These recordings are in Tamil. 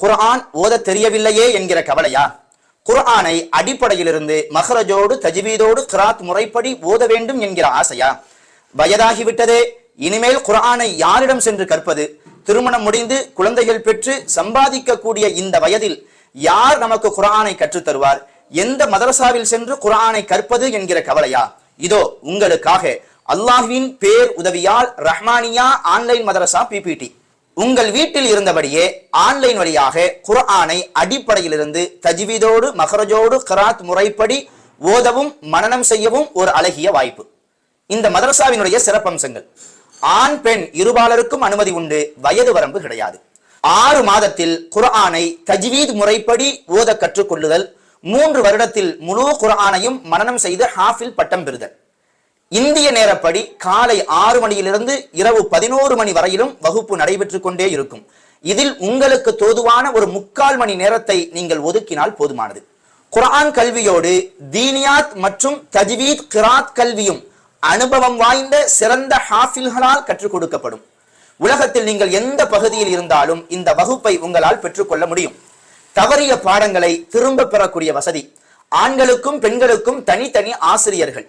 குர்ஆன் ஓத தெரியவில்லையே என்கிற கவலையா? குர்ஆனை அடிப்படையிலிருந்து மஹ்ரஜோடு தஜ்வீதோடு கிராத் முறைப்படி ஓத வேண்டும் என்கிற ஆசையா? வயதாகிவிட்டதே, இனிமேல் குர்ஆனை யாரிடம் சென்று கற்பது? திருமணம் முடிந்து குழந்தைகள் பெற்று சம்பாதிக்கக்கூடிய இந்த வயதில் யார் நமக்கு குர்ஆனை கற்றுத் தருவார்? எந்த மதரசாவில் சென்று குர்ஆனை கற்பது என்கிற கவலையா? இதோ உங்களுக்காக அல்லாஹ்வின் பேர் உதவியால் ரஹ்மானியா ஆன்லைன் மதரசா பிபிடி. உங்கள் வீட்டில் இருந்தபடியே ஆன்லைன் வழியாக குர்ஆனை அடிப்படையிலிருந்து தஜ்வீதோடு மஹ்ரஜோடு கிராத் முறைப்படி ஓதவும் மனனம் செய்யவும் ஒரு அழகிய வாய்ப்பு. இந்த மதரசாவினுடைய சிறப்பம்சங்கள்: ஆண் பெண் இருபாலருக்கும் அனுமதி உண்டு, வயது வரம்பு கிடையாது. 6 மாதத்தில் குர்ஆனை தஜ்வீத் முறைப்படி ஓத கற்றுக்கொள்ளுதல், 3 வருடத்தில் முழு குர்ஆனையும் மனனம் செய்து ஹாஃபில் பட்டம் பெறுதல். இந்திய நேரப்படி காலை 6 மணியிலிருந்து இரவு 11 மணி வரையிலும் வகுப்பு நடைபெற்றுக் கொண்டே இருக்கும். இதில் உங்களுக்கு தோதுவான ஒரு 3/4 மணி நேரத்தை நீங்கள் ஒதுக்கினால் போதுமானது. குர்ஆன் கல்வியோடு தீனியாத் மற்றும் தஜ்வீத் கிராத் கல்வியும் அனுபவம் வாய்ந்த சிறந்த ஹாஃபில்களால் கற்றுக் கொடுக்கப்படும். உலகத்தில் நீங்கள் எந்த பகுதியில் இருந்தாலும் இந்த வகுப்பை உங்களால் பெற்றுக்கொள்ள முடியும். தவறிய பாடங்களை திரும்ப பெறக்கூடிய வசதி. ஆண்களுக்கும் பெண்களுக்கும் தனித்தனி ஆசிரியர்கள்.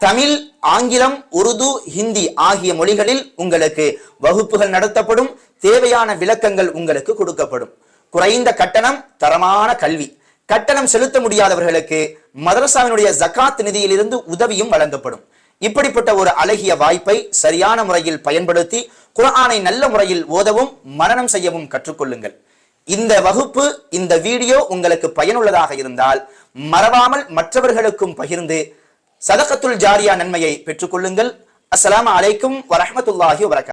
தமிழ், ஆங்கிலம், உருது, ஹிந்தி ஆகிய மொழிகளில் உங்களுக்கு வகுப்புகள் நடத்தப்படும். தேவையான விளக்கங்கள் உங்களுக்கு கொடுக்கப்படும். குறைந்த கட்டணம், தரமான கல்வி. கட்டணம் செலுத்த முடியாதவர்களுக்கு மதரசாவினுடைய ஜகாத் நிதியிலிருந்து உதவியும் வழங்கப்படும். இப்படிப்பட்ட ஒரு அழகிய வாய்ப்பை சரியான முறையில் பயன்படுத்தி குர்ஆனை நல்ல முறையில் ஓதவும் மனனம் செய்யவும் கற்றுக்கொள்ளுங்கள். இந்த வகுப்பு, இந்த வீடியோ உங்களுக்கு பயனுள்ளதாக இருந்தால் மறவாமல் மற்றவர்களுக்கும் பகிர்ந்து சதகத்துல் ஜாரியா நன்மையை பெற்றுக்கொள்ளுங்கள். அஸ்ஸலாமு அலைக்கும் வரஹ்மத்துல்லாஹி வபரகாத்துஹு.